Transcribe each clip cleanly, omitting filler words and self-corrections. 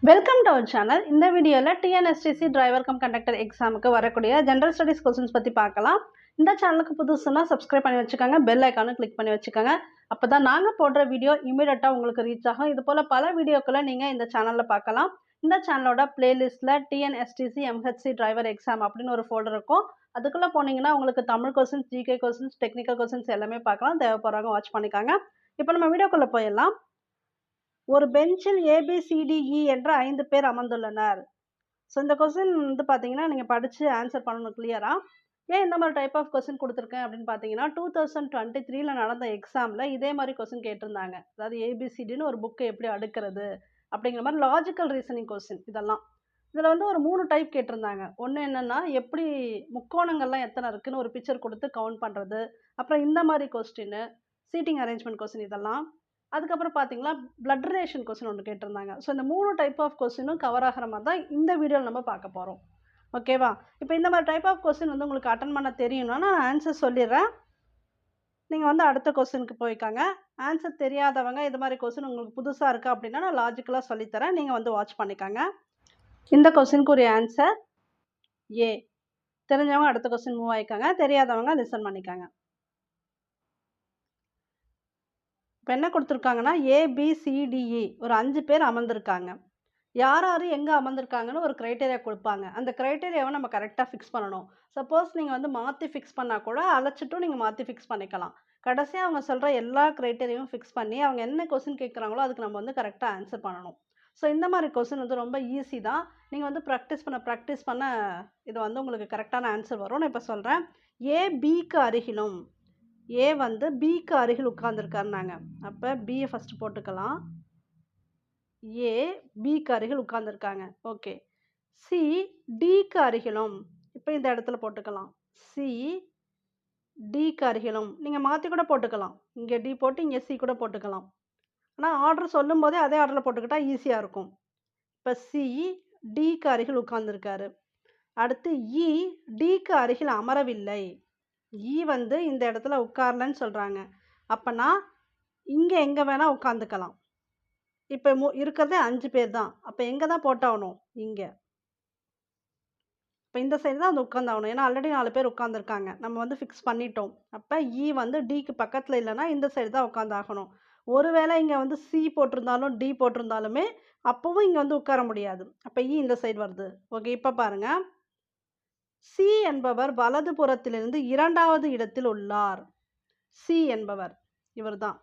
Welcome to our channel. இந்த வீடியோவில் TNSTC driver cum conductor எக்ஸாமுக்கு வரக்கூடிய ஜென்ரல் ஸ்டடீஸ் கொஸ்டின்ஸ் பற்றி பார்க்கலாம். இந்த சேனலுக்கு புதுசுனா சப்ஸ்கிரைப் பண்ணி வச்சுக்கோங்க, பெல் ஐக்கானும் கிளிக் பண்ணி வச்சுக்கோங்க. அப்போ தான் நாங்கள் போடுற வீடியோ இமீடியட்டாக உங்களுக்கு ரீச் ஆகும். இது போல் பல வீடியோக்களை நீங்கள் இந்த சேனலில் பார்க்கலாம். இந்த சேனலோட பிளேலிஸ்ட்டில் டிஎன்எஸ்டிசி எம்ஹெச்சி டிரைவர் எக்ஸாம் அப்படின்னு ஒரு ஃபோல்டர் இருக்கும். அதுக்குள்ளே போனீங்கன்னா உங்களுக்கு Tamil questions, GK questions, technical questions எல்லாமே பார்க்கலாம். தேவைப்படுறவங்க வாட்ச் பண்ணிக்காங்க. இப்போ நம்ம வீடியோக்குள்ளே போயிடலாம். ஒரு பெஞ்சில் ஏபிசிடிஇ என்ற 5 பேர் அமர்ந்துள்ளனர். ஸோ இந்த கொஸ்டின் வந்து பார்த்தீங்கன்னா நீங்கள் படித்து ஆன்சர் பண்ணணும் கிளியராக. ஏன் இந்த மாதிரி டைப் ஆஃப் கொஸ்டின் கொடுத்துருக்கேன் அப்படின்னு பார்த்தீங்கன்னா 2023 நடந்த எக்ஸாமில் இதே மாதிரி கொஸ்டின் கேட்டிருந்தாங்க. அதாவது ஏபிசிடின்னு ஒரு புக்கை எப்படி அடுக்கிறது அப்படிங்கிற மாதிரி லாஜிக்கல் ரீசனிங் கொஸ்டின். இதெல்லாம் இதில் வந்து ஒரு 3 டைப் கேட்டிருந்தாங்க. ஒன்று என்னென்னா எப்படி முக்கோணங்கள்லாம் எத்தனை இருக்குன்னு ஒரு பிக்சர் கொடுத்து கவுண்ட் பண்ணுறது. அப்புறம் இந்த மாதிரி கொஸ்டின், சீட்டிங் அரேஞ்ச்மெண்ட் கொஸ்டின் இதெல்லாம். அதுக்கப்புறம் பார்த்தீங்கன்னா பிளட் ரிலேஷன் கொஸ்டின் ஒன்று கேட்டிருந்தாங்க. ஸோ இந்த 3 டைப் ஆஃப் கொஸ்டினும் கவர் ஆகிற மாதிரி தான் இந்த வீடியோவில் நம்ம பார்க்க போகிறோம். ஓகேவா? இப்போ இந்த மாதிரி டைப் ஆஃப் கொஸ்டின் வந்து உங்களுக்கு அட்டன் பண்ண தெரியும்னா நான் ஆன்சர் சொல்லிடுறேன். நீங்கள் வந்து அடுத்த கொஸ்டினுக்கு போய்க்காங்க. ஆன்சர் தெரியாதவங்க இது மாதிரி கொஸ்டின் உங்களுக்கு புதுசாக இருக்குது அப்படின்னா நான் லாஜிக்கலாக சொல்லித்தரேன். நீங்கள் வந்து வாட்ச் பண்ணிக்காங்க. இந்த கொஸ்டினுக்கு ஒரு ஆன்சர் ஏ. தெரிஞ்சவங்க அடுத்த கொஸ்டின் மூவ் ஆகிக்காங்க, தெரியாதவங்க லிசன் பண்ணிக்காங்க. இப்போ என்ன கொடுத்துருக்காங்கன்னா ஏபிசிடிஇ ஒரு 5 பேர் அமர்ந்திருக்காங்க. யார் யார் எங்கே அமர்ந்திருக்காங்கன்னு ஒரு க்ரைட்டேரியா கொடுப்பாங்க. அந்த க்ரைட்டேரியாவை நம்ம கரெக்டாக ஃபிக்ஸ் பண்ணணும். சப்போஸ் நீங்கள் வந்து மாற்றி ஃபிக்ஸ் பண்ணால் கூட அழைச்சிட்டும் நீங்கள் மாற்றி ஃபிக்ஸ் பண்ணிக்கலாம். கடைசியாக அவங்க சொல்கிற எல்லா க்ரைட்டேரியாவும் ஃபிக்ஸ் பண்ணி அவங்க என்ன கொஸ்டின் கேட்குறாங்களோ அதுக்கு நம்ம வந்து கரெக்டாக ஆன்சர் பண்ணணும். ஸோ இந்த மாதிரி கொஸ்டின் வந்து ரொம்ப ஈஸி தான். நீங்கள் வந்து ப்ராக்டிஸ் பண்ண இது வந்து உங்களுக்கு கரெக்டான ஆன்சர் வரும். நான் இப்போ சொல்கிறேன். ஏபிக்கு அருகிலும் ஏ வந்து பிக்கு அருகில் உட்கார்ந்துருக்காருனாங்க. அப்போ பியை ஃபஸ்ட்டு போட்டுக்கலாம். ஏ பிக்கு அருகில் உட்கார்ந்துருக்காங்க. ஓகே. சி டிக்கு அருகிலும், இப்போ இந்த இடத்துல போட்டுக்கலாம். சி டிக்கு அருகிலும் நீங்கள் மாற்றி கூட போட்டுக்கலாம். இங்கே டி போட்டு இங்கே சி கூட போட்டுக்கலாம். ஆனால் ஆர்டர் சொல்லும் போதே அதே ஆர்டரில் போட்டுக்கிட்டால் ஈஸியாக இருக்கும். இப்போ சி டிக்கு அருகில் உட்கார்ந்துருக்காரு. அடுத்து இ டிக்கு அருகில் அமரவில்லை. ஈ வந்து இந்த இடத்துல உட்காரலன்னு சொல்கிறாங்க. அப்போனா இங்கே எங்கே வேணால் உட்காந்துக்கலாம். இப்போ இருக்கிறதே 5 பேர் தான். அப்போ எங்கே தான் போட்டாகணும்? இங்கே. இப்போ இந்த சைடு தான் அது உட்காந்தாகணும். ஏன்னா ஆல்ரெடி 4 பேர் உட்காந்துருக்காங்க. நம்ம வந்து ஃபிக்ஸ் பண்ணிட்டோம். அப்போ ஈ வந்து டிக்கு பக்கத்தில் இல்லைன்னா இந்த சைடு தான் உட்காந்தாகணும். ஒருவேளை இங்கே வந்து சி போட்டிருந்தாலும் டி போட்டிருந்தாலுமே அப்போவும் இங்கே வந்து உட்கார முடியாது. அப்போ ஈ இந்த சைடு வருது. ஓகே. இப்போ பாருங்கள். சி என்பவர் வலது புறத்திலிருந்து 2வது இடத்தில் உள்ளார். சி என்பவர் இவர் தான்.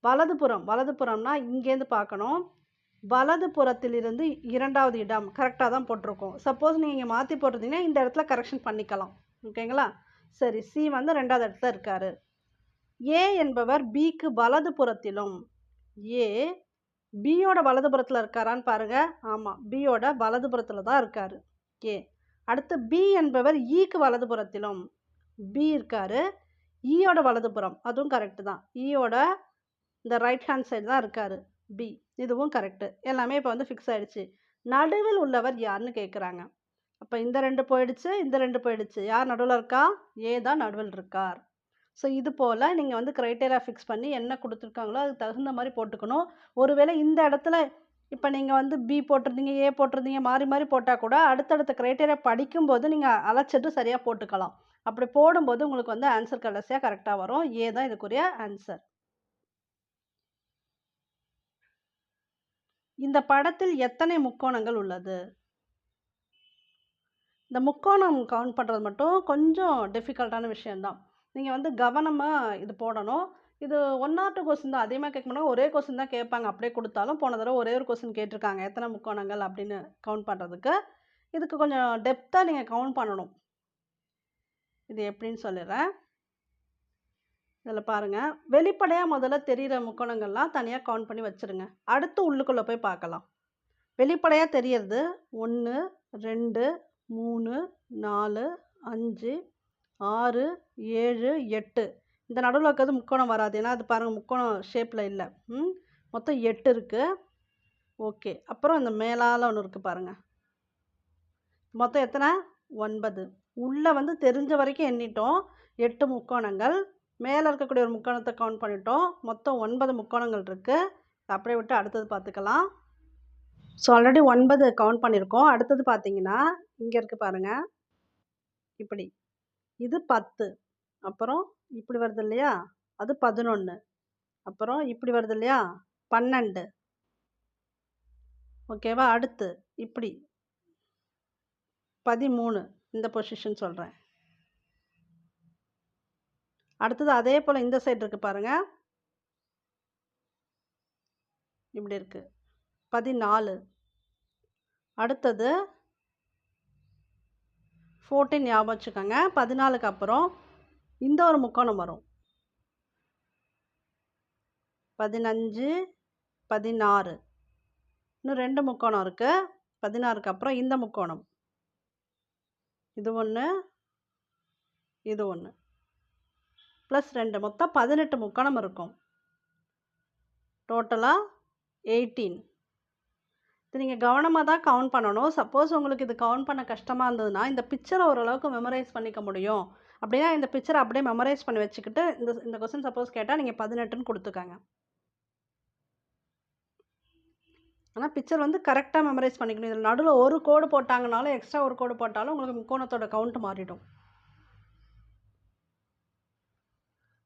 வலதுபுறம்னா இங்கேருந்து பார்க்கணும். வலது புறத்திலிருந்து 2வது இடம் கரெக்டாக தான் போட்டிருக்கோம். சப்போஸ் நீங்கள் மாற்றி போட்டிருந்தீங்கன்னா இந்த இடத்துல கரெக்ஷன் பண்ணிக்கலாம். ஓகேங்களா? சரி. சி வந்து 2வது இடத்துல இருக்காரு. ஏ என்பவர் பிக்கு வலது புறத்திலும். ஏ பியோட வலது புறத்தில் இருக்காரான்னு பாருங்க. ஆமாம், பியோட வலது புறத்தில் தான் இருக்காரு. ஏ. அடுத்து பி என்பவர் ஈக்கு வலதுபுறத்திலும். பி இருக்காரு. ஈயோட வலதுபுறம் அதுவும் கரெக்டு தான். ஈயோட இந்த ரைட் ஹேண்ட் சைடு தான் இருக்காரு பி. இதுவும் கரெக்டு. எல்லாமே இப்போ வந்து ஃபிக்ஸ் ஆகிடுச்சு. நடுவில் உள்ளவர் யாருன்னு கேட்குறாங்க. அப்போ இந்த 2 போயிடுச்சு, இந்த 2 போயிடுச்சு. யார் நடுவில் இருக்கா? ஏ தான் நடுவில் இருக்கார். ஸோ இது போல் நீங்கள் வந்து க்ரைட்டேரியா ஃபிக்ஸ் பண்ணி என்ன கொடுத்துருக்காங்களோ அதுக்கு தகுந்த மாதிரி போட்டுக்கணும். ஒருவேளை இந்த இடத்துல இப்போ நீங்கள் வந்து பி போட்டிருந்தீங்க, ஏ போட்டிருந்தீங்க, மாறி மாறி போட்டால் கூட அடுத்தடுத்த க்ரைட்டேரியா படிக்கும்போது நீங்கள் அழைச்சிட்டு சரியாக போட்டுக்கலாம். அப்படி போடும்போது உங்களுக்கு வந்து ஆன்சர் கடைசியாக கரெக்டாக வரும். ஏ தான் இதுக்குரிய ஆன்சர். இந்த படத்தில் எத்தனை முக்கோணங்கள் உள்ளது? இந்த முக்கோணம் கவுண்ட் பண்ணுறது மட்டும் கொஞ்சம் டிஃபிகல்ட்டான விஷயம்தான். நீங்கள் வந்து கவனமாக இது போடணும். இது 1 or 2 கொஸ்டின் தான். அதிகமாக கேட்க மாட்டாங்க. ஒரே கொஸ்டின் தான் கேட்பாங்க. அப்படியே கொடுத்தாலும் போன தடவை ஒரே ஒரு கொஸ்டின் கேட்டிருக்காங்க. எத்தனை முக்கோணங்கள் அப்படின்னு கவுண்ட் பண்ணுறதுக்கு. இதுக்கு கொஞ்சம் டெப்த்தாக நீங்கள் கவுண்ட் பண்ணணும். இது எப்படின்னு சொல்லிடுறேன். இதில் பாருங்கள். வெளிப்படையாக முதல்ல தெரிகிற முக்கோணங்கள்லாம் தனியாக கவுண்ட் பண்ணி வச்சுருங்க. அடுத்து உள்ளுக்குள்ளே போய் பார்க்கலாம். வெளிப்படையாக தெரியறது 1 2 3 4 5 6 7 8. இந்த நடுவில் இருக்கிறது முக்கோணம் வராது. ஏன்னா அது பாருங்கள் முக்கோணம் ஷேப்பில் இல்லை. மொத்தம் 8 இருக்குது. ஓகே. அப்புறம் இந்த மேலால் ஒன்று இருக்குது பாருங்கள். மொத்தம் எத்தனை? 9. உள்ளே வந்து தெரிஞ்ச வரைக்கும் எண்ணிட்டோம். 8 முக்கோணங்கள். மேலே இருக்கக்கூடிய ஒரு முக்கோணத்தை கவுண்ட் பண்ணிட்டோம். மொத்தம் 9 முக்கோணங்கள் இருக்குது. அப்படியே விட்டு அடுத்தது பார்த்துக்கலாம். ஸோ ஆல்ரெடி 9 கவுண்ட் பண்ணியிருக்கோம். அடுத்தது பார்த்தீங்கன்னா, இங்க இருக்கு பாருங்க. இப்படி. இது 10. அப்புறம் இப்படி வருது இல்லையா? அது 11. அப்புறம் இப்படி வருது இல்லையா? 12. ஓகேவா? அடுத்து இப்படி 13. இந்த பொசிஷன் சொல்றேன். அடுத்தது அதே போல இந்த சைடு இருக்கு பாருங்க. இப்படி இருக்கு. 14. அடுத்தது 14 ஞாபகம் வச்சுக்கோங்க. 14க்கு அப்புறம் இந்த ஒரு முக்கோணம் வரும். 15, 16. இன்னும் 2 முக்கோணம் இருக்கு. 16க்கு அப்புறம் இந்த முக்கோணம். இது 1, இது 1. ப்ளஸ் 2 மொத்தம் 18 முக்கோணம் இருக்கும். டோட்டலா 18. இது நீங்கள் கவனமாக தான் கவுண்ட் பண்ணணும். சப்போஸ் உங்களுக்கு இது கவுண்ட் பண்ண கஷ்டமாக இருந்ததுன்னா, இந்த பிக்சரை ஓரளவுக்கு மெமரைஸ் பண்ணிக்க முடியும் அப்படின்னா, இந்த பிக்சரை அப்படியே மெமரைஸ் பண்ணி வச்சுக்கிட்டு, இந்த கொஸ்டின் சப்போஸ் கேட்டால் நீங்கள் 18ன்னு கொடுத்துக்கங்க. ஆனால் பிக்சர் வந்து கரெக்டாக மெமரைஸ் பண்ணிக்கணும். இதில் நடுவில் ஒரு கோடு போட்டாங்கனாலும், எக்ஸ்ட்ரா ஒரு கோடு போட்டாலும் உங்களுக்கு முக்கோணத்தோட கவுண்ட் மாறிடும்.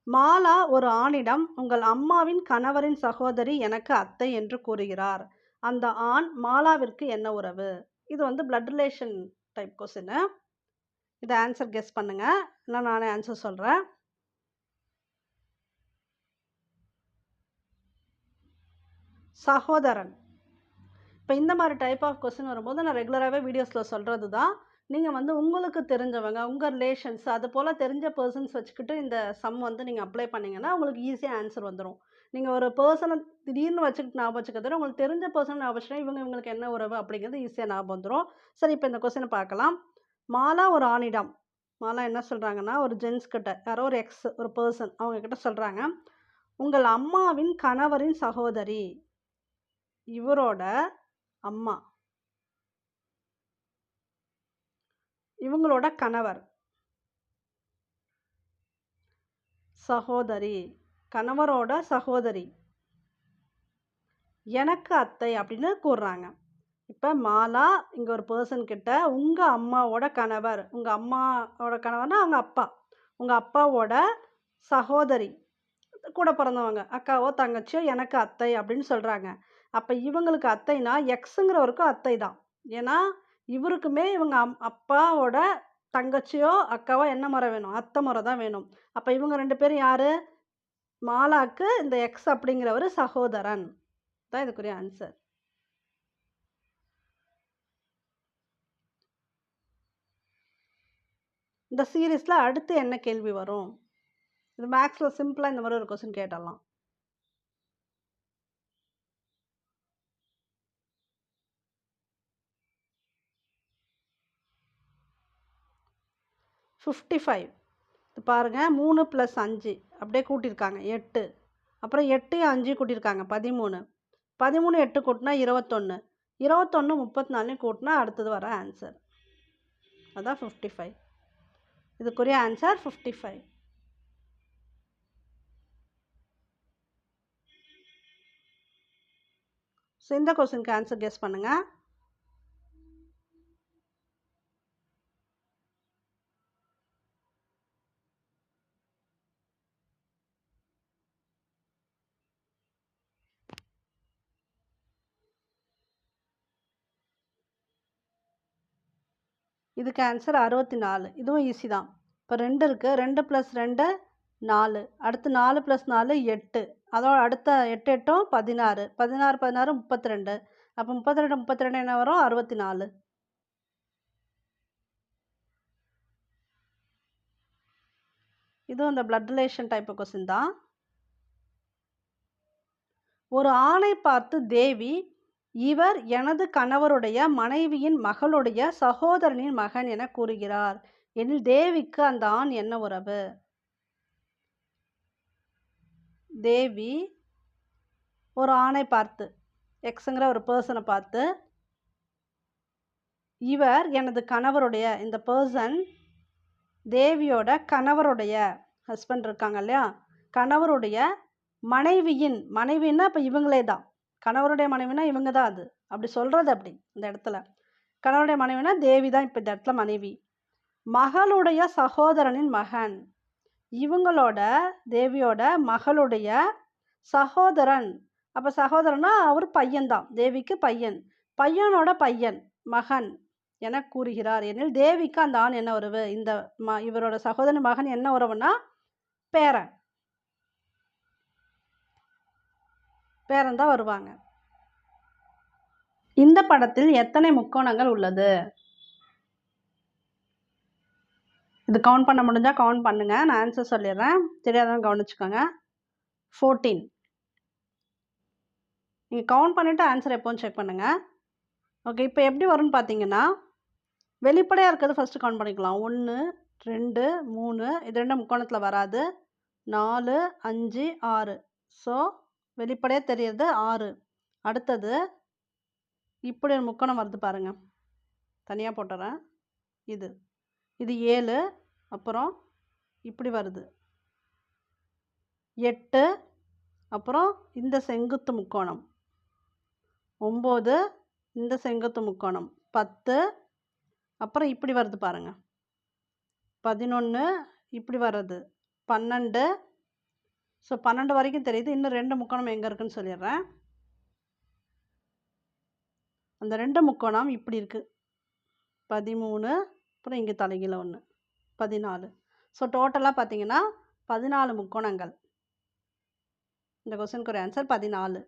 மாலா ஒரு ஆணிடம், உங்கள் அம்மாவின் கணவரின் சகோதரி எனக்கு அத்தை என்று கூறுகிறார். அந்த ஆண் மாலாவிற்கு என்ன உறவு? இது வந்து பிளட் ரிலேஷன் டைப் கொஸ்டின். இதை ஆன்சர் கெஸ் பண்ணுங்க. இல்லை நானே ஆன்சர் சொல்கிறேன். சகோதரன். இப்போ இந்த மாதிரி டைப் ஆஃப் கொஸ்டின் வரும்போது நான் ரெகுலராகவே வீடியோஸில் சொல்கிறது தான். நீங்கள் வந்து உங்களுக்கு தெரிஞ்சவங்க, உங்கள் ரிலேஷன்ஸ், அது போல் தெரிஞ்ச பர்சன்ஸ் வச்சுக்கிட்டு இந்த சம் வந்து நீங்கள் அப்ளை பண்ணிங்கன்னா உங்களுக்கு ஈஸியாக ஆன்சர் வந்துடும். நீங்கள் ஒரு பர்சனை திடீர்னு வச்சுக்கிட்டு ஞாபகம் வச்சுக்கிறத உங்களுக்கு தெரிஞ்ச பர்சன் ஞாபகம் வச்சுன்னா இவங்களுக்கு என்ன உறவு அப்படிங்கிறது ஈஸியாக ஞாபகம் வந்துடும். சரி, இப்போ இந்த கொஸ்டினை பார்க்கலாம். மாலா ஒரு ஆணிடம், மாலா என்ன சொல்கிறாங்கன்னா ஒரு ஜென்ஸ் கிட்ட, யாரோ ஒரு ஒரு பர்சன் அவங்க கிட்ட சொல்கிறாங்க, உங்கள் அம்மாவின் கணவரின் சகோதரி, இவரோட அம்மா, இவங்களோட கணவர், சகோதரி, கணவரோட சகோதரி எனக்கு அத்தை அப்படின்னு கூறுறாங்க. இப்போ மாலா இங்கே ஒரு பர்சன் கிட்ட உங்கள் அம்மாவோட கணவர், உங்கள் அம்மாவோட கணவர்னா அவங்க அப்பா, உங்கள் அப்பாவோட சகோதரி, கூட பிறந்தவங்க, அக்காவோ தங்கச்சியோ எனக்கு அத்தை அப்படின்னு சொல்கிறாங்க. அப்போ இவங்களுக்கு அத்தைனா எக்ஸுங்கிறவருக்கும் அத்தை தான். ஏன்னா இவருக்குமே இவங்க அப்பாவோட தங்கச்சியோ அக்காவோ என்ன முறை வேணும்? அத்தை முறை தான் வேணும். அப்போ இவங்க 2 பேரும் யார்? மாலாக்கு இந்த எக்ஸ் அப்படிங்கிறவர் சகோதரன் தான் இதுக்குரிய ஆன்சர். இந்த சீரீஸில் அடுத்து என்ன கேள்வி வரும்? இது மேக்ஸில் சிம்பிளாக இந்த மாதிரி ஒரு கொஸ்டின் கேட்டலாம். $55. இது பாருங்கள், 3 + 5 அப்படியே கூட்டியிருக்காங்க 8. அப்புறம் 8 5 கூட்டியிருக்காங்க 13. 13 8 கூட்டினா 21. 21 34 கூட்டினா அடுத்தது வர ஆன்சர் அதான் 55. இதுக்குரிய ஆன்சர் 55. ஸோ இந்த கொஸ்டினுக்கு ஆன்சர் கெஸ் பண்ணுங்கள். இதுக்கு ஆன்சர் 64. இதுவும் ஈஸி தான். இப்போ 2 இருக்குது, 2 + 2 4, அடுத்து 4 + 4 8, அதோட அடுத்த 8 8 16, 16 16 32. அப்போ 32 32 என்ன வரும்? 64. இதுவும் இந்த பிளட் ரிலேஷன் டைப் கொஸ்டின் தான். ஒரு ஆணை பார்த்து தேவி, இவர் எனது கணவருடைய மனைவியின் மகளுடைய சகோதரனின் மகன் என கூறுகிறார் எனில் தேவிக்கு அந்த ஆண் என்ன உறவு? தேவி ஒரு ஆணை பார்த்து, எக்ஸுங்கிற ஒரு பர்சனை பார்த்து, இவர் எனது கணவருடைய, இந்த பர்சன் தேவியோட கணவருடைய, ஹஸ்பண்ட் இருக்காங்க இல்லையா, கணவருடைய மனைவியின், மனைவின்னா இப்போ இவங்களே தான், கணவருடைய மனைவினா இவங்க தான் அது, அப்படி சொல்கிறது அப்படி இந்த இடத்துல. கணவனுடைய மனைவினா தேவி தான் இப்போ இந்த இடத்துல மனைவி. மகளுடைய சகோதரனின் மகன். இவங்களோட தேவியோட மகளுடைய சகோதரன். அப்போ சகோதரனா அவர் பையன்தான், தேவிக்கு பையன். பையனோட பையன் மகன் என கூறுகிறார் எனில் தேவிக்கு அந்த ஆண் என்ன உறவு? இந்த இவரோட சகோதரன் மகன் என்ன உறவுனா பேரன். பேரன் தான் வருவாங்க. இந்த படத்தில் எத்தனை முக்கோணங்கள் உள்ளது? இது கவுண்ட் பண்ண முடிஞ்சால் கவுண்ட் பண்ணுங்க. நான் ஆன்சர் சொல்லிடுறேன், தெரியாதவங்க கவனிச்சுக்கோங்க. 14. நீங்கள் கவுண்ட் பண்ணிவிட்டு ஆன்சர் எப்போன்னு செக் பண்ணுங்கள். ஓகே, இப்போ எப்படி வரும்னு பார்த்தீங்கன்னா வெளிப்படையாக இருக்கிறது ஃபஸ்ட்டு கவுண்ட் பண்ணிக்கலாம். 1 2 3, இது 2 முக்கோணத்தில் வராது. 4 5 6. ஸோ வெளிப்படையாக தெரியறது 6. அடுத்தது இப்படி ஒரு முக்கோணம் வருது பாருங்கள், தனியாக போட்டுறேன். இது 7. அப்புறம் இப்படி வருது 8. அப்புறம் இந்த செங்குத்து முக்கோணம் 9. இந்த செங்குத்து முக்கோணம் 10. அப்புறம் இப்படி வருது பாருங்கள் 11. இப்படி வர்றது 12. ஸோ 12 வரைக்கும் தெரியுது. இன்னும் 2 முக்கோணம் எங்கே இருக்குன்னு சொல்லிடுறேன். அந்த 2 முக்கோணம் இப்படி இருக்குது 13. அப்புறம் இங்கே தலைகீழ 1 14. ஸோ டோட்டலாக பார்த்தீங்கன்னா 14 முக்கோணங்கள். இந்த கொஸ்டினுக்கு ஒரு answer 14.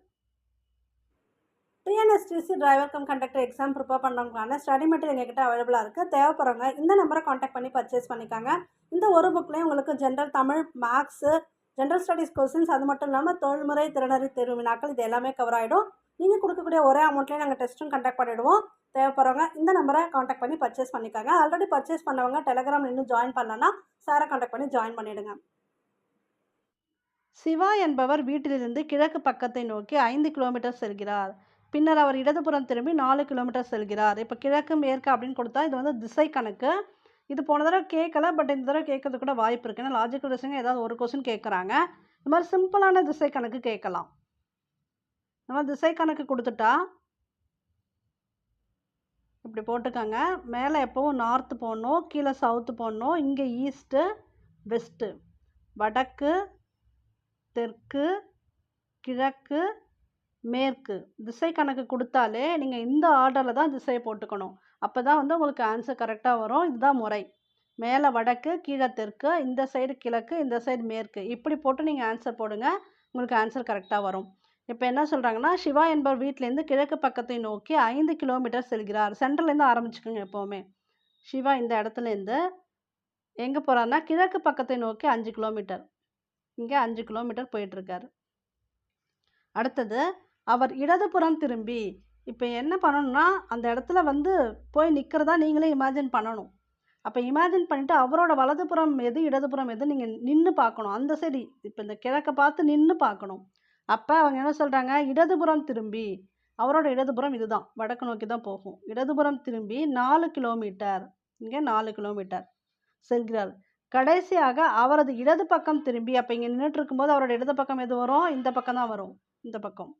TNSTC driver cum conductor exam prepare பண்ணுறவங்களான ஸ்டடி மெட்டீரியல் எங்ககிட்ட அவைலபிளாக இருக்குது. தேவைப்படுறவங்க இந்த நம்பரை காண்டாக்ட் பண்ணி பர்ச்சேஸ் பண்ணிக்காங்க. இந்த ஒரு புக்லேயும் உங்களுக்கு general Tamil, maths, general studies questions, அது மட்டும் இல்லாமல் தொழில்முறை திறனறி தேர்வு வினாக்கள் இது எல்லாமே கவர் ஆகிடும். நீங்கள் கொடுக்கக்கூடிய ஒரே அமௌண்ட்லேயே நாங்கள் டெஸ்ட்டும் கண்டக்ட் பண்ணிவிடுவோம். தேவைப்படுறவங்க இந்த நம்பரை காண்டாக்ட் பண்ணி பர்ச்சேஸ் பண்ணிக்காங்க. ஆல்ரெடி பர்ச்சேஸ் பண்ணவங்க டெலகிராமில் இன்னும் ஜாயின் பண்ணலன்னா சாரை காண்டாக்ட் பண்ணி ஜாயின் பண்ணிவிடுங்க. சிவா என்பவர் வீட்டிலிருந்து கிழக்கு பக்கத்தை நோக்கி 5 கிலோமீட்டர் செல்கிறார். பின்னர் அவர் இடதுபுறம் திரும்பி 4 கிலோமீட்டர் செல்கிறார். இப்போ கிழக்கு மேற்கு அப்படின்னு கொடுத்தா இது வந்து திசை கணக்கு. இது போன தடவை கேட்கல, பட் இந்த தடவை கேட்கறது கூட வாய்ப்பு இருக்குது. ஏன்னா லாஜிக்கல் ரீசனிங் ஏதாவது ஒரு கொஸ்டின் கேட்குறாங்க. இந்த மாதிரி சிம்பிளான திசை கணக்கு கேட்கலாம். இந்த மாதிரி திசை கணக்கு கொடுத்துட்டா இப்படி போட்டுக்கோங்க. மேலே எப்போவும் நார்த்து போடணும், கீழே சவுத்து போடணும். இங்கே ஈஸ்ட்டு வெஸ்ட்டு, வடக்கு தெற்கு கிழக்கு மேற்கு திசை கணக்கு கொடுத்தாலே நீங்கள் இந்த ஆர்டரில் தான் திசையை போட்டுக்கணும். அப்போ தான் வந்து உங்களுக்கு ஆன்சர் கரெக்டாக வரும். இதுதான் முறை. மேலே வடக்கு, கீழே தெற்கு, இந்த சைடு கிழக்கு, இந்த சைடு மேற்கு, இப்படி போட்டு நீங்கள் ஆன்சர் போடுங்க. உங்களுக்கு ஆன்சர் கரெக்டாக வரும். இப்போ என்ன சொல்கிறாங்கன்னா, சிவா என்பவர் வீட்டிலேருந்து கிழக்கு பக்கத்தை நோக்கி 5 கிலோமீட்டர் செல்கிறார். சென்டர்லேருந்து ஆரம்பிச்சுக்கோங்க எப்போவுமே. சிவா இந்த இடத்துலேருந்து எங்கே போகிறாருன்னா கிழக்கு பக்கத்தை நோக்கி 5 கிலோமீட்டர், இங்கே 5 கிலோமீட்டர் போயிட்டுருக்காரு. அடுத்தது அவர் இடதுபுறம் திரும்பி, இப்போ என்ன பண்ணணும்னா அந்த இடத்துல வந்து போய் நிற்கிறதா நீங்களே இமேஜின் பண்ணணும். அப்போ இமேஜின் பண்ணிவிட்டு அவரோட வலதுபுறம் எது இடதுபுறம் எது நீங்கள் நின்று பார்க்கணும். அந்த சைடு இப்போ இந்த கிழக்கை பார்த்து நின்று பார்க்கணும். அப்போ அவங்க என்ன சொல்கிறாங்க, இடதுபுறம் திரும்பி, அவரோட இடதுபுறம் இதுதான், வடக்கு நோக்கி தான் போகும். இடதுபுறம் திரும்பி 4 கிலோமீட்டர், இங்கே 4 கிலோமீட்டர் செல்கிறார். கடைசியாக அவரது இடது பக்கம் திரும்பி, அப்போ இங்கே நின்றுட்டு இருக்கும்போது அவரோட இடது பக்கம் எது வரும்? இந்த பக்கம் தான் வரும். இந்த பக்கம்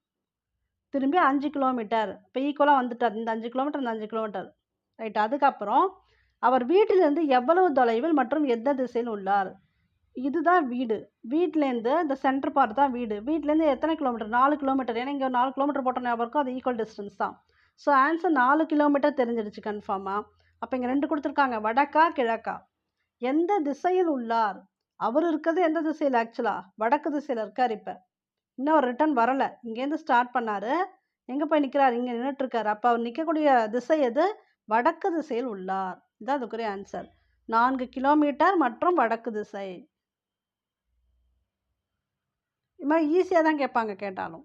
திரும்பி 5 கிலோமீட்டர். இப்போ ஈக்குவலாக வந்துட்டார். இந்த 5 கிலோமீட்டர், இந்த 5 கிலோமீட்டர் ரைட். அதுக்கப்புறம் அவர் வீட்டிலேருந்து எவ்வளவு தொலைவில் மற்றும் எந்த திசையில் உள்ளார்? இதுதான் வீடு. வீட்டிலேருந்து இந்த சென்டர் பார்ட் தான் வீடு. வீட்டிலேருந்து எத்தனை கிலோமீட்டர்? 4 கிலோமீட்டர். ஏன்னா இங்கே 4 கிலோமீட்டர் போட்ட ஞாபகம் இருக்கும், அது ஈக்குவல் டிஸ்டன்ஸ் தான். ஸோ ஆன்சர் 4 கிலோமீட்டர் தெரிஞ்சிடுச்சு கன்ஃபார்மாக. அப்போ இங்கே 2 கொடுத்துருக்காங்க, வடக்கா கிழக்கா. எந்த திசையில் உள்ளார்? அவர் இருக்கிறது எந்த திசையில்? ஆக்சுவலாக வடக்கு திசையில் இருக்கார். இப்போ இன்னும் அவர் ரிட்டர்ன் வரலை. இங்கேருந்து ஸ்டார்ட் பண்ணார், எங்கே போய் நிற்கிறார்? இங்கே நின்றுட்டுருக்கார். அப்போ அவர் நிற்கக்கூடிய திசை எது? வடக்கு திசையில் உள்ளார். இதுதான் அதுக்குரிய ஆன்சர். 4 கிலோமீட்டர் மற்றும் வடக்கு திசை. இது மாதிரி ஈஸியாக தான் கேட்பாங்க கேட்டாலும்.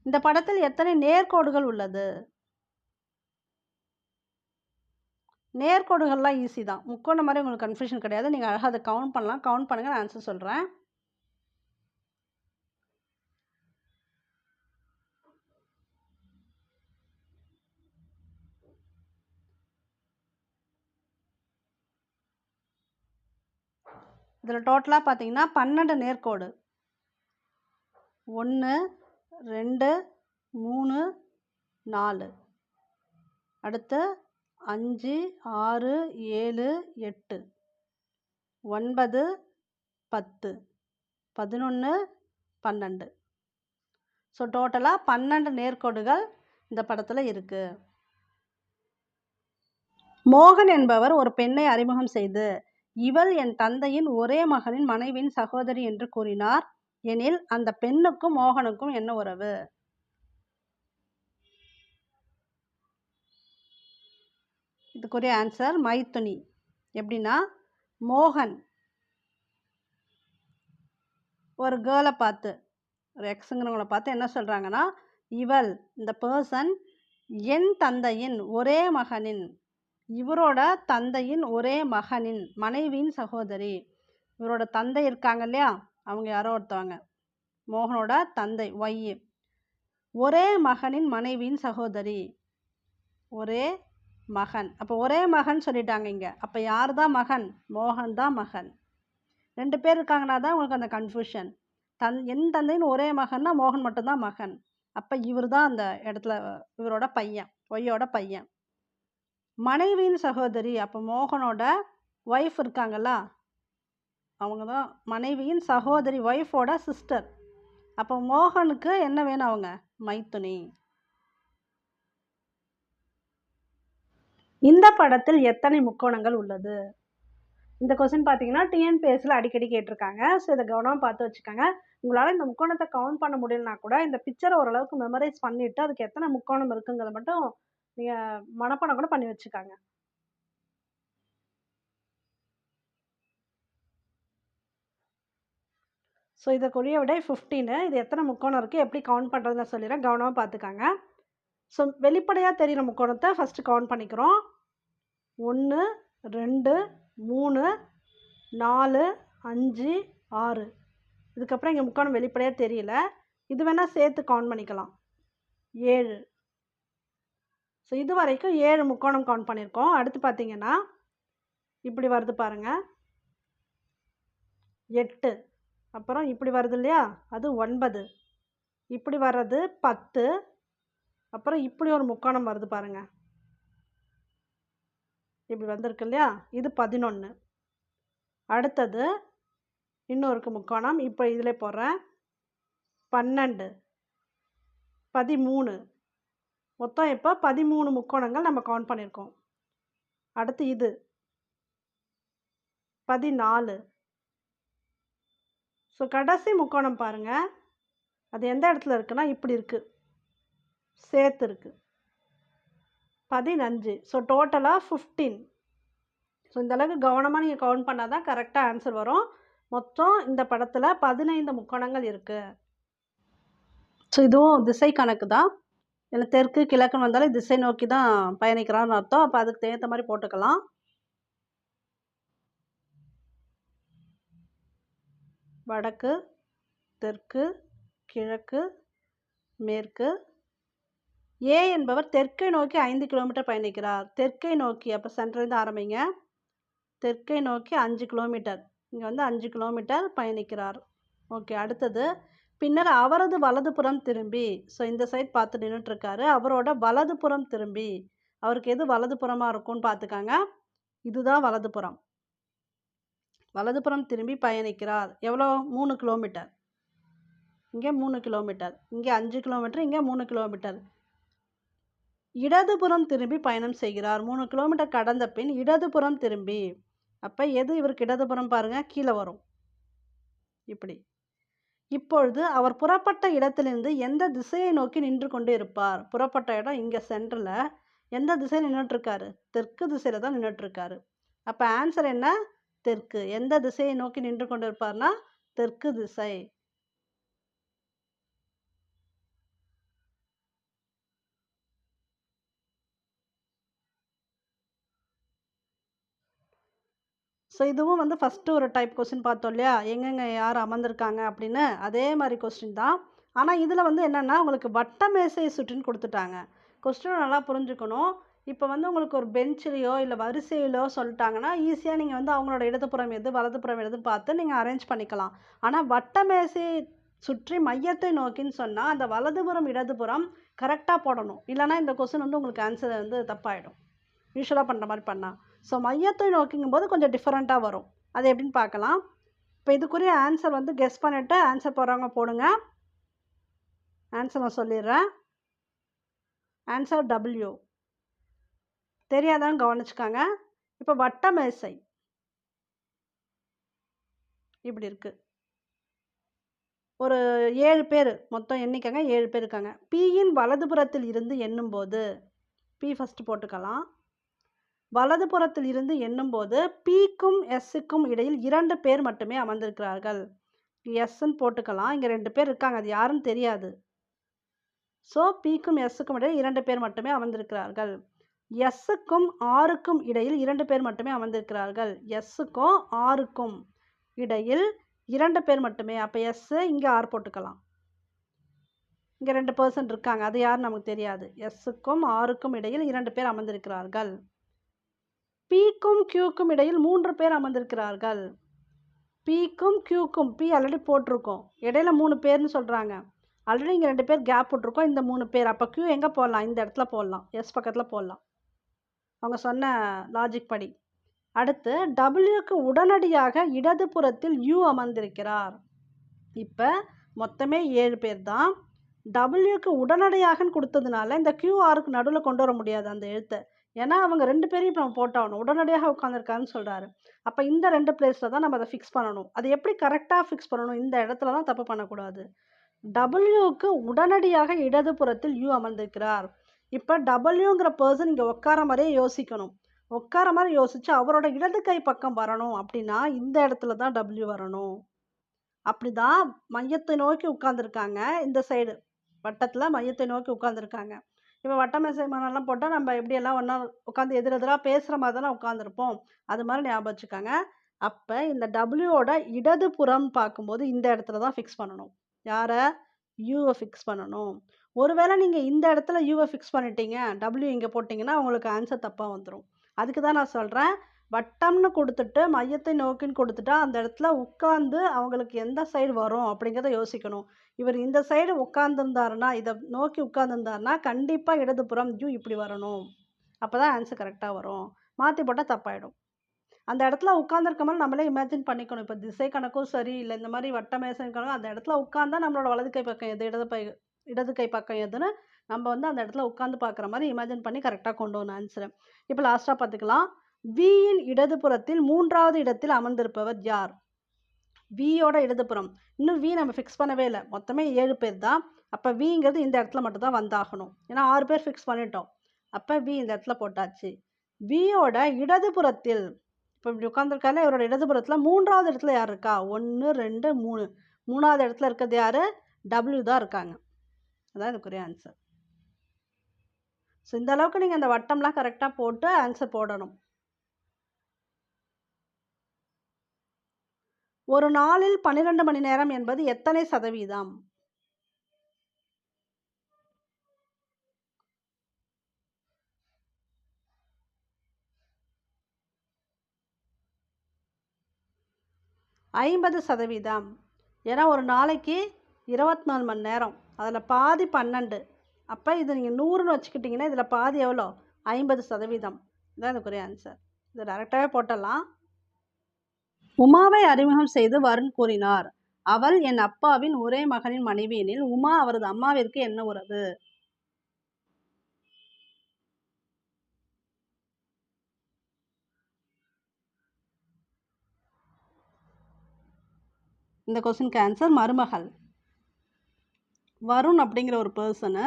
இந்த படத்தில் எத்தனை நேர்கோடுகள் உள்ளது? நேர்கோடுகள்லாம் ஈஸி தான். முக்கோணம் மாதிரி உங்களுக்கு கன்ஃபியூஷன் கிடையாது. நீங்கள் அழகாக அதை கவுண்ட் பண்ணலாம். கவுண்ட் பண்ணுங்கள், நான் ஆன்சர் சொல்கிறேன். இதில் டோட்டலாக பார்த்தீங்கன்னா 12 நேர்கோடு. 1 2 3 4, அடுத்து 5 6 7 8, 9 10, 11 12. ஸோ டோட்டலாக 12 நேர்கோடுகள் இந்த படத்தில் இருக்குது. மோகன் என்பவர் ஒரு பெண்ணை அறிமுகம் செய்து, இவள் என் தந்தையின் ஒரே மகனின் மனைவியின் சகோதரி என்று கூறினார் எனில் அந்த பெண்ணுக்கும் மோகனுக்கும் என்ன உறவு? இதுக்குரிய ஆன்சர் மைத்துனி. எப்படின்னா, மோகன் ஒரு கேர்ளை பார்த்து, ஒரு எக்ஸுங்கிறவங்கள பார்த்து என்ன சொல்கிறாங்கன்னா, இவள் இந்த பர்சன் என் தந்தையின் ஒரே மகனின், இவரோட தந்தையின் ஒரே மகனின் மனைவியின் சகோதரி. இவரோட தந்தை இருக்காங்க இல்லையா, அவங்க யாரோ ஒருத்தவங்க, மோகனோட தந்தை ஒய், ஒரே மகனின் மனைவியின் சகோதரி. ஒரே மகன், அப்போ ஒரே மகன் சொல்லிட்டாங்க இங்கே. அப்போ யார் தான் மகன்? மோகன் தான் மகன். 2 பேர் இருக்காங்கன்னா தான் உங்களுக்கு அந்த கன்ஃபியூஷன். என் தந்தையின் ஒரே மகன்னா மோகன் மட்டும்தான் மகன். அப்போ இவர் தான் அந்த இடத்துல இவரோட பையன், ஒய்யோட பையன். மனைவியின் சகோதரி, அப்போ மோகனோட ஒய்ஃப் இருக்காங்கல்ல, அவங்க தான் மனைவியின் சகோதரி, ஒய்ஃபோட சிஸ்டர். அப்போ மோகனுக்கு என்ன வேணும்? அவங்க மைத்துனி. இந்த படத்தில் எத்தனை முக்கோணங்கள் உள்ளது? இந்த கொஸ்டின் பார்த்தீங்கன்னா டிஎன்பிஎஸ்சியில் அடிக்கடி கேட்டிருக்காங்க. ஸோ இதை கவனமாக பார்த்து வச்சுக்கோங்க. உங்களால் இந்த முக்கோணத்தை கவுண்ட் பண்ண முடியலனா கூட இந்த பிக்சரை ஓரளவுக்கு மெமரைஸ் பண்ணிவிட்டு அதுக்கு எத்தனை முக்கோணம் இருக்குங்கிறத மட்டும் நீங்கள் மனப்பாடம் கூட பண்ணி வச்சுக்காங்க. ஸோ இதுக்குரிய விடை 15. இது எத்தனை முக்கோணம் இருக்குது, எப்படி கவுண்ட் பண்ணுறதுன்னு சொல்லிடுறேன், கவனமாக பார்த்துக்காங்க. ஸோ வெளிப்படையாக தெரிகிற முக்கோணத்தை ஃபஸ்ட்டு கவுண்ட் பண்ணிக்கிறோம். 1 2 3 4 5 6. இதுக்கப்புறம் இங்கே முக்கோணம் வெளிப்படையாக தெரியல, இது வேணால் சேர்த்து கவுண்ட் பண்ணிக்கலாம். 7. ஸோ இது வரைக்கும் 7 முக்கோணம் கவுண்ட் பண்ணியிருக்கோம். அடுத்து பார்த்தீங்கன்னா இப்படி வருது பாருங்கள், 8. அப்புறம் இப்படி வருது இல்லையா, அது 9. இப்படி வர்றது 10. அப்புறம் இப்படி ஒரு முக்கோணம் வருது பாருங்கள், இப்படி வந்திருக்கு இல்லையா, இது 11. அடுத்தது இன்னொருக்கு முக்கோணம், இப்போ இதில் போடுறேன், 12 13. மொத்தம் இப்போ 13 முக்கோணங்கள் நம்ம கவுண்ட் பண்ணியிருக்கோம். அடுத்து இது 14. ஸோ கடைசி முக்கோணம் பாருங்கள், அது எந்த இடத்துல இருக்குன்னா இப்படி இருக்குது, சேர்த்து இருக்குது, 15. ஸோ டோட்டலாக 15. ஸோ இந்தளவுக்கு கவனமாக நீங்கள் கவுண்ட் பண்ணால் தான் கரெக்டாக ஆன்சர் வரும். மொத்தம் இந்த படத்தில் 15 முக்கோணங்கள் இருக்குது. ஸோ இதுவும் திசை கணக்கு தான். இல்லை தெற்கு கிழக்குன்னு வந்தாலும் திசை நோக்கி தான் பயணிக்கிறான்னு அர்த்தம். அப்போ அதுக்கு ஏற்ற மாதிரி போட்டுக்கலாம். வடக்கு, தெற்கு, கிழக்கு, மேற்கு. ஏ என்பவர் தெற்கை நோக்கி 5 கிலோமீட்டர் பயணிக்கிறார். தெற்கை நோக்கி, அப்போ சென்டர்லேருந்து ஆரம்பிங்க, தெற்கை நோக்கி 5 கிலோமீட்டர், இங்கே வந்து 5 கிலோமீட்டர் பயணிக்கிறார். ஓகே. அடுத்தது, பின்னர் அவரது வலதுபுறம் திரும்பி, ஸோ இந்த சைட் பார்த்து நின்றுட்டுருக்காரு, அவரோட வலதுபுறம் திரும்பி, அவருக்கு எது வலதுபுறமாக இருக்கும்னு பார்த்துக்காங்க, இதுதான் வலதுபுறம். வலதுபுறம் திரும்பி பயணிக்கிறார். எவ்வளோ? 3 கிலோமீட்டர். இங்கே 3 கிலோமீட்டர், இங்கே 5 கிலோமீட்டர், இங்கே 3 கிலோமீட்டர். இடதுபுறம் திரும்பி பயணம் செய்கிறார். 3 கிலோமீட்டர் கடந்த பின் இடதுபுறம் திரும்பி, அப்போ எது இவருக்கு இடதுபுறம் பாருங்கள், கீழே வரும் இப்படி. இப்பொழுது அவர் புறப்பட்ட இடத்திலிருந்து எந்த திசையை நோக்கி நின்று கொண்டு இருப்பார்? புறப்பட்ட இடம் இங்கே சென்டரில், எந்த திசையில் நின்றுட்டுருக்காரு? தெற்கு திசையில் தான் நின்றுட்டுருக்காரு. அப்போ ஆன்சர் என்ன? தெற்கு. எந்த திசையை நோக்கி நின்று கொண்டு இருப்பார்னா தெற்கு திசை. ஸோ இதுவும் வந்து ஃபஸ்ட்டு ஒரு டைப் கொஸ்டின் பார்த்தோம் இல்லையா, எங்கெங்கே யார் அமர்ந்திருக்காங்க அப்படின்னு, அதே மாதிரி கொஸ்டின் தான். ஆனால் இதில் வந்து என்னென்னா உங்களுக்கு வட்ட மேசையை சுற்றின்னு கொடுத்துட்டாங்க. கொஸ்டினை நல்லா புரிஞ்சுக்கணும். இப்போ வந்து உங்களுக்கு ஒரு பெஞ்சிலையோ இல்லை வரிசையிலோ சொல்லிட்டாங்கன்னா ஈஸியாக நீங்கள் வந்து அவங்களோட இடதுபுறம் எது வலதுபுறம் எதுன்னு பார்த்து நீங்கள் அரேஞ்ச் பண்ணிக்கலாம். ஆனால் வட்ட மேசை சுற்றி மையத்தை நோக்கின்னு சொன்னால் அந்த வலதுபுறம் இடதுபுறம் கரெக்டாக போடணும். இல்லைனா இந்த கொஸ்டின் வந்து உங்களுக்கு ஆன்சர் வந்து தப்பாயிடும் யூஸ்வலாக பண்ணுற மாதிரி பண்ணால். ஸோ மையத்தை நோக்கிங்கும் போது கொஞ்சம் டிஃப்ரெண்ட்டாக வரும். அது எப்படின்னு பார்க்கலாம். இப்போ இதுக்குரிய ஆன்சர் வந்து கெஸ் பண்ணிவிட்டு ஆன்சர் போடுறவங்க போடுங்க. ஆன்சர் நான் சொல்லிடுறேன். Answer W. தெரியாதான்னு கவனிச்சுக்காங்க. இப்போ வட்ட மேசை இப்படி இருக்குது. ஒரு 7 பேர் மொத்தம் எண்ணிக்கங்க. 7 பேர் இருக்காங்க. Pயின் வலதுபுறத்தில் இருந்து எண்ணும்போது P ஃபஸ்ட்டு போட்டுக்கலாம். வலதுபுறத்தில் இருந்து எண்ணும்போது Pக்கும் Sக்கும் இடையில் 2 பேர் மட்டுமே அமர்ந்திருக்கிறார்கள். Sன்னு போட்டுக்கலாம். இங்கே 2 பேர் இருக்காங்க. அது யாருன்னு தெரியாது. ஸோ Pக்கும் Sக்கும் இடையில் 2 பேர் மட்டுமே அமர்ந்திருக்கிறார்கள். Sக்கும் Rக்கும் இடையில் 2 பேர் மட்டுமே அமர்ந்திருக்கிறார்கள். Sக்கும் Rக்கும் இடையில் 2 பேர் மட்டுமே. அப்போ S இங்கே R போட்டுக்கலாம். இங்கே 2 பர்சன் இருக்காங்க. அது யார் நமக்கு தெரியாது. Sக்கும் Rக்கும் இடையில் 2 பேர் அமர்ந்திருக்கிறார்கள். Pக்கும் Qக்கும் இடையில் 3 பேர் அமர்ந்திருக்கிறார்கள். Pக்கும் Qக்கும் P ஆல்ரெடி போட்டிருக்கோம். இடையில 3 பேர்னு சொல்கிறாங்க. ஆல்ரெடி இங்கே 2 பேர் கேப் போட்டிருக்கோம். இந்த 3 பேர். அப்போ Q எங்கே போடலாம்? இந்த இடத்துல போடலாம். S பக்கத்தில் போடலாம். அவங்க சொன்ன லாஜிக் படி. அடுத்து Wக்கு உடனடியாக இடதுபுறத்தில் U அமர்ந்திருக்கிறார். இப்போ மொத்தமே 7 பேர் தான். Wக்கு உடனடியாகன்னு கொடுத்ததுனால இந்த QRக்கு நடுவில் கொண்டு வர முடியாது அந்த எழுத்தை. ஏன்னா அவங்க 2 பேரையும் இப்போ நம்ம போட்டாகணும். உடனடியாக உட்காந்துருக்காருன்னு சொல்கிறாரு. அப்போ இந்த 2 பிளேஸில் தான் நம்ம அதை ஃபிக்ஸ் பண்ணணும். அது எப்படி கரெக்டாக ஃபிக்ஸ் பண்ணணும்? இந்த இடத்துல தான் தப்பு பண்ணக்கூடாது. Wக்கு உடனடியாக இடதுபுறத்தில் U அமர்ந்திருக்கிறார். இப்போ Wங்கிற பர்சன் இங்கே உட்கார மாதிரியே யோசிக்கணும். உட்கார மாதிரி யோசிச்சு அவரோட இடது கை பக்கம் வரணும். அப்படின்னா இந்த இடத்துல தான் W வரணும். அப்படி தான் மையத்தை நோக்கி உட்காந்துருக்காங்க. இந்த சைடு வட்டத்தில் மையத்தை நோக்கி உட்காந்துருக்காங்க. இப்போ வட்ட மேசை மனெல்லாம் போட்டால் நம்ம எப்படியெல்லாம் ஒன்றா உட்காந்து எதிரெதிராக பேசுகிற மாதிரி தானே உட்காந்துருப்போம். அது மாதிரி ஞாபகம் வச்சுக்காங்க. அப்போ இந்த Wயோட இடதுபுறம் பார்க்கும்போது இந்த இடத்துல தான் ஃபிக்ஸ் பண்ணணும். யாரை? Uவை ஃபிக்ஸ் பண்ணணும். ஒருவேளை நீங்கள் இந்த இடத்துல Uவை ஃபிக்ஸ் பண்ணிட்டீங்க, W இங்கே போட்டிங்கன்னா உங்களுக்கு ஆன்சர் தப்பாக வந்துடும். அதுக்கு தான் நான் சொல்கிறேன், வட்டம்னு கொடுத்துட்டு மையத்தை நோக்கின்னு கொடுத்துட்டா அந்த இடத்துல உட்காந்து அவங்களுக்கு எந்த சைடு வரும் அப்படிங்கிறத யோசிக்கணும். இவர் இந்த சைடு உட்காந்துருந்தாருன்னா, இதை நோக்கி உட்காந்துருந்தாருன்னா கண்டிப்பாக இடதுபுறம் U இப்படி வரணும். அப்போ தான் ஆன்சர் கரெக்டாக வரும். மாற்றி போட்டால் தப்பாயிடும். அந்த இடத்துல உட்காந்துருக்க மாதிரி நம்மளே இமேஜின் பண்ணிக்கணும். இப்போ திசை கணக்கும் சரி, இல்லை இந்த மாதிரி வட்ட மேசை கணக்கும் அந்த இடத்துல உட்காந்தா நம்மளோட வலது கை பக்கம் எது, இடது கை பக்கம் எதுன்னு நம்ம வந்து அந்த இடத்துல உட்காந்து பார்க்குற மாதிரி இமேஜின் பண்ணி கரெக்டாக கொண்டு வரணும் ஆன்சரை. இப்போ லாஸ்ட்டாக பார்த்துக்கலாம். Vயின் இடதுபுறத்தில் 3வது இடத்தில் அமர்ந்திருப்பவர் யார்? Vயோட இடதுபுறம். இன்னும் V நம்ம ஃபிக்ஸ் பண்ணவே இல்லை. மொத்தமே 7 பேர் தான். அப்போ Vங்கிறது இந்த இடத்துல மட்டும் தான் வந்தாகணும். ஏன்னா 6 பேர் ஃபிக்ஸ் பண்ணிட்டோம். அப்போ V இந்த இடத்துல போட்டாச்சு. Vயோட இடதுபுறத்தில் இப்போ இப்படி உட்காந்துருக்கால இவரோட இடதுபுறத்தில் 3வது இடத்துல யார் இருக்கா? 1 2 3. 3வது இடத்துல இருக்கிறது யார்? W தான் இருக்காங்க. அதான் இதுக்குரிய ஆன்சர். ஸோ இந்த அளவுக்கு நீங்கள் அந்த வட்டம்லாம் கரெக்டாக போட்டு ஆன்சர் போடணும். ஒரு நாளில் 12 மணி நேரம் என்பது எத்தனை சதவீதம்? ஐம்பது சதவீதம். ஏன்னா ஒரு நாளைக்கு 24 மணி நேரம். அதில் பாதி 12. அப்போ இது நீங்கள் 100ன்னு வச்சுக்கிட்டிங்கன்னா இதில் பாதி எவ்வளோ? 50%. இதுதான் இதுக்குரிய ஆன்சர். இது டேரெக்டாகவே போட்டலாம். உமாவை அறிமுகம் செய்து வருண் கூறினார், அவள் என் அப்பாவின் ஒரே மகனின் மனைவி எனில் உமா அவரது அம்மாவிற்கு என்ன உறவு? இந்த கொஸ்டினுக்கு ஆன்சர் மருமகள். வருண் அப்படிங்கிற ஒரு பர்சனை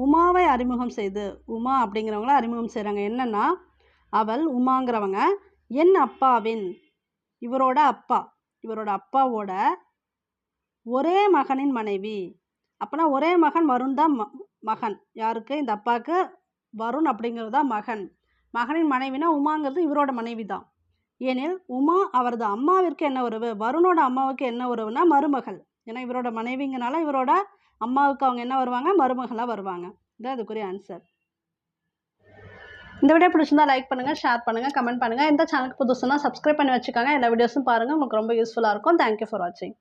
உமாவை அறிமுகம் செய்து, உமா அப்படிங்கிறவங்கள அறிமுகம் செய்கிறாங்க. என்னன்னா, அவள் உமாங்கிறவங்க என் அப்பாவின், இவரோட அப்பா, இவரோட அப்பாவோட ஒரே மகனின் மனைவி. அப்போனா ஒரே மகன் வருண் தான் மகன். யாருக்கு? இந்த அப்பாவுக்கு வருண் அப்படிங்கிறது தான் மகன். மகனின் மனைவினா உமாங்கிறது இவரோட மனைவி தான். ஏனில் உமா அவரது அம்மாவிற்கு என்ன உறவு? வருணோட அம்மாவுக்கு என்ன உறவுனா மருமகள். ஏன்னா இவரோட மனைவிங்கனால இவரோட அம்மாவுக்கு அவங்க என்ன வருவாங்க? மருமகளாக வருவாங்க. இதுதான் அதுக்குரிய ஆன்சர். இந்த வீடியோ பிடிச்சிருந்தா லைக் பண்ணுங்கள், ஷேர் பண்ணுங்கள், கமெண்ட் பண்ணுங்கள். இந்த சேனலுக்கு புதுசுனா சப்ஸ்கிரைப் பண்ணி வச்சுக்கோங்க. எல்லா வீடியோஸும் பாருங்கள். உங்களுக்கு ரொம்ப யூஸ்ஃபுல்லாக இருக்கும். தேங்க்யூ ஃபார் வாட்சிங்.